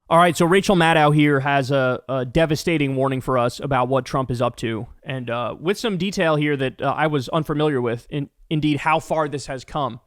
All right, so Rachel Maddow here has a devastating warning for us about what Trump is up to, and with some detail here that I was unfamiliar with, indeed how far this has come.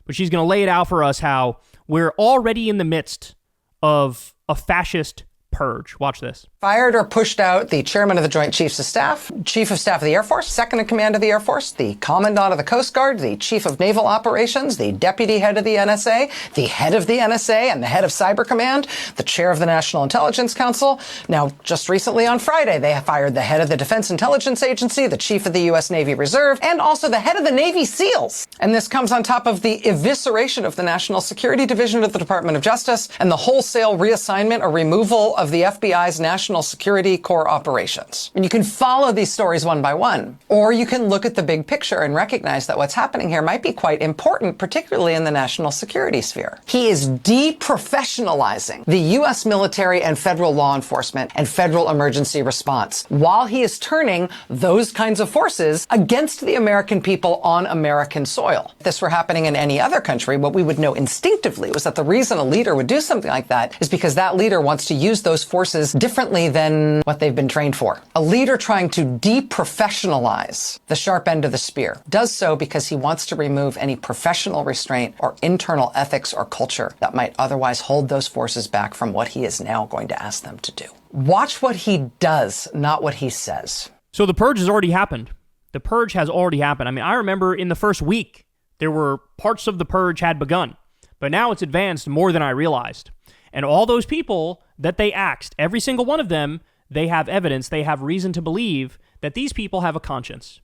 But she's going to lay it out for us how we're already in the midst of a fascist purge. Watch this. Fired or pushed out the chairman of the Joint Chiefs of Staff, Chief of Staff of the Air Force, Second in Command of the Air Force, the Commandant of the Coast Guard, the Chief of Naval Operations, the Deputy Head of the NSA, the Head of the NSA and the Head of Cyber Command, the Chair of the National Intelligence Council. Now, just recently on Friday, they fired the Head of the Defense Intelligence Agency, the Chief of the U.S. Navy Reserve, and also the Head of the Navy SEALs. And this comes on top of the evisceration of the National Security Division of the Department of Justice and the wholesale reassignment or removal of the FBI's National Security Core operations. And you can follow these stories one by one, or you can look at the big picture and recognize that what's happening here might be quite important, particularly in the national security sphere. He is deprofessionalizing the U.S. military and federal law enforcement and federal emergency response, while he is turning those kinds of forces against the American people on American soil. If this were happening in any other country, what we would know instinctively was that the reason a leader would do something like that is because that leader wants to use those forces differently than what they've been trained for. A leader trying to deprofessionalize the sharp end of the spear does so because he wants to remove any professional restraint or internal ethics or culture that might otherwise hold those forces back from what he is now going to ask them to do. Watch what he does, not what he says. So the purge has already happened. The purge has already happened. I mean, I remember in the first week, there were parts of the purge had begun, but now it's advanced more than I realized. And all those people that they axed, every single one of them, they have evidence, they have reason to believe that these people have a conscience.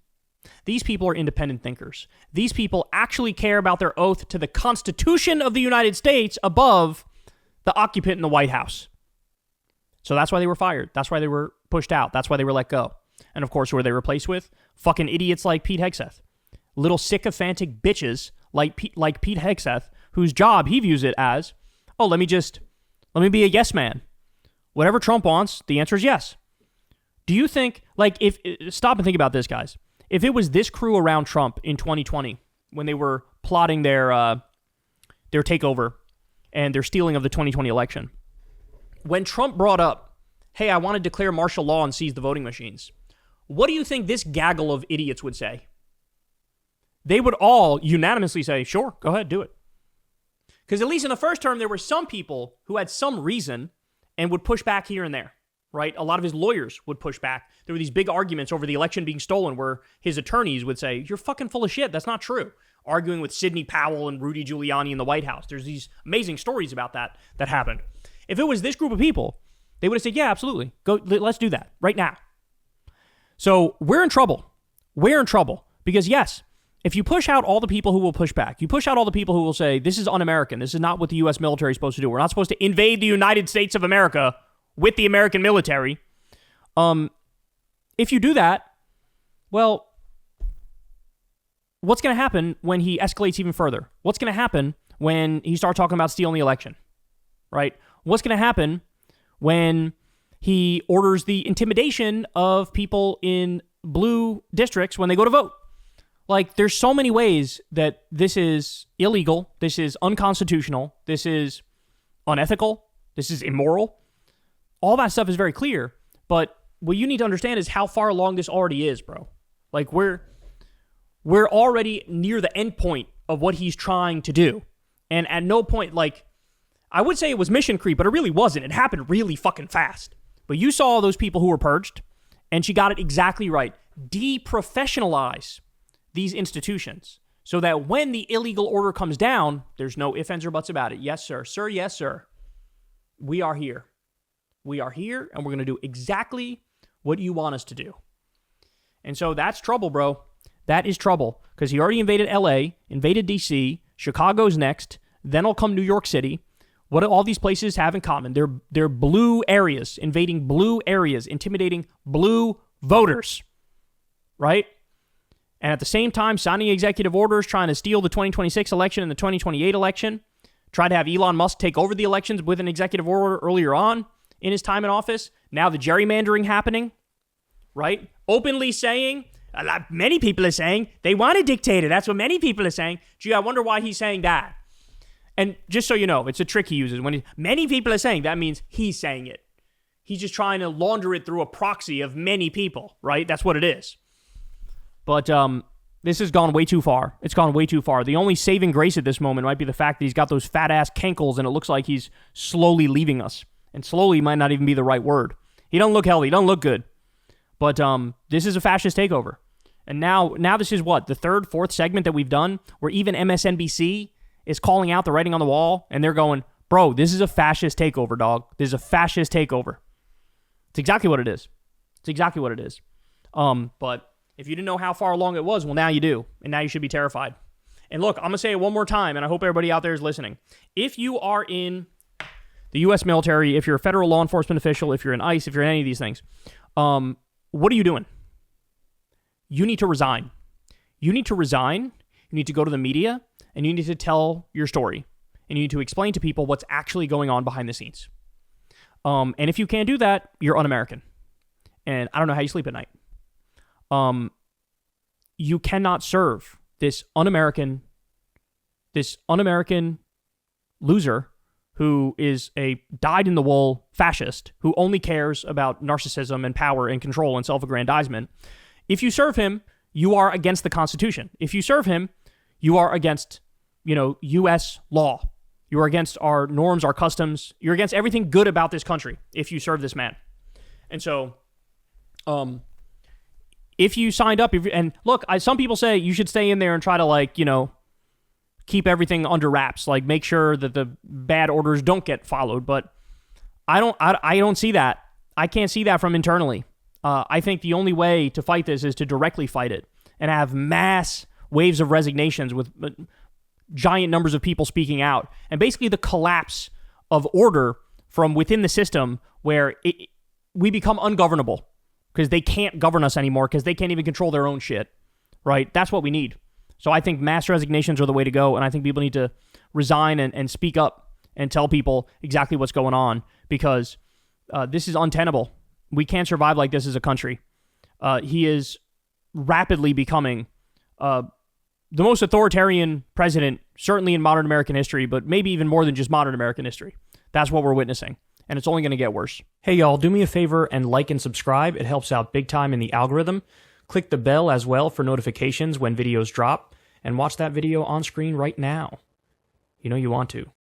These people are independent thinkers. These people actually care about their oath to the Constitution of the United States above the occupant in the White House. So that's why they were fired. That's why they were pushed out. That's why they were let go. And of course, who are they replaced with? Fucking idiots like Pete Hegseth. Little sycophantic bitches like Pete Hegseth, whose job he views it as, oh, let me be a yes man. Whatever Trump wants, the answer is yes. Do you think, stop and think about this, guys. If it was this crew around Trump in 2020, when they were plotting their takeover and their stealing of the 2020 election, when Trump brought up, hey, I want to declare martial law and seize the voting machines, what do you think this gaggle of idiots would say? They would all unanimously say, sure, go ahead, do it. Because at least in the first term, there were some people who had some reason and would push back here and there, right? A lot of his lawyers would push back. There were these big arguments over the election being stolen where his attorneys would say, you're fucking full of shit. That's not true. Arguing with Sidney Powell and Rudy Giuliani in the White House. There's these amazing stories about that happened. If it was this group of people, they would have said, yeah, absolutely. Go, let's do that right now. So we're in trouble. We're in trouble because yes, if you push out all the people who will push back, you push out all the people who will say, this is un-American. This is not what the U.S. military is supposed to do. We're not supposed to invade the United States of America with the American military. If you do that, well, what's going to happen when he escalates even further? What's going to happen when he starts talking about stealing the election, right? What's going to happen when he orders the intimidation of people in blue districts when they go to vote? Like, there's so many ways that this is illegal, this is unconstitutional, this is unethical, this is immoral. All that stuff is very clear, but what you need to understand is how far along this already is, bro. Like, we're already near the end point of what he's trying to do. And at no point, like, I would say it was mission creep, but it really wasn't. It happened really fucking fast. But you saw those people who were purged, and she got it exactly right. Deprofessionalize these institutions so that when the illegal order comes down, there's no ifs, ands, or buts about it. Yes, sir. Sir, yes, sir. We are here. We are here, and we're going to do exactly what you want us to do. And so that's trouble, bro. That is trouble, because he already invaded LA, invaded DC, Chicago's next, then will come New York City. What do all these places have in common? They're blue areas, invading blue areas, intimidating blue voters, right? And at the same time, signing executive orders, trying to steal the 2026 election and the 2028 election, tried to have Elon Musk take over the elections with an executive order earlier on in his time in office. Now the gerrymandering happening, right? Openly saying, many people are saying, they want a dictator. That's what many people are saying. Gee, I wonder why he's saying that. And just so you know, it's a trick he uses. When many people are saying, that means he's saying it. He's just trying to launder it through a proxy of many people, right? That's what it is. But this has gone way too far. It's gone way too far. The only saving grace at this moment might be the fact that he's got those fat-ass cankles, and it looks like he's slowly leaving us. And slowly might not even be the right word. He doesn't look healthy. He doesn't look good. But this is a fascist takeover. And now this is what? The third, fourth segment that we've done where even MSNBC is calling out the writing on the wall, and they're going, bro, this is a fascist takeover, dog. This is a fascist takeover. It's exactly what it is. It's exactly what it is. But if you didn't know how far along it was, well, now you do. And now you should be terrified. And look, I'm going to say it one more time, and I hope everybody out there is listening. If you are in the U.S. military, if you're a federal law enforcement official, if you're in ICE, if you're in any of these things, what are you doing? You need to resign. You need to resign. You need to go to the media, and you need to tell your story. And you need to explain to people what's actually going on behind the scenes. And if you can't do that, you're un-American. And I don't know how you sleep at night. You cannot serve this un-American loser who is a dyed-in-the-wool fascist who only cares about narcissism and power and control and self-aggrandizement. If you serve him, you are against the Constitution. If you serve him, you are against, U.S. law. You are against our norms, our customs. You're against everything good about this country if you serve this man. And so, if you signed up, and look, some people say you should stay in there and try to keep everything under wraps, make sure that the bad orders don't get followed. But I don't see that. I can't see that from internally. I think the only way to fight this is to directly fight it and have mass waves of resignations with giant numbers of people speaking out, and basically the collapse of order from within the system where we become ungovernable because they can't govern us anymore because they can't even control their own shit, right? That's what we need. So I think mass resignations are the way to go, and I think people need to resign and speak up and tell people exactly what's going on because this is untenable. We can't survive like this as a country. He is rapidly becoming the most authoritarian president, certainly in modern American history, but maybe even more than just modern American history. That's what we're witnessing, and it's only going to get worse. Hey, y'all, do me a favor and like and subscribe. It helps out big time in the algorithm. Click the bell as well for notifications when videos drop, and watch that video on screen right now. You know you want to.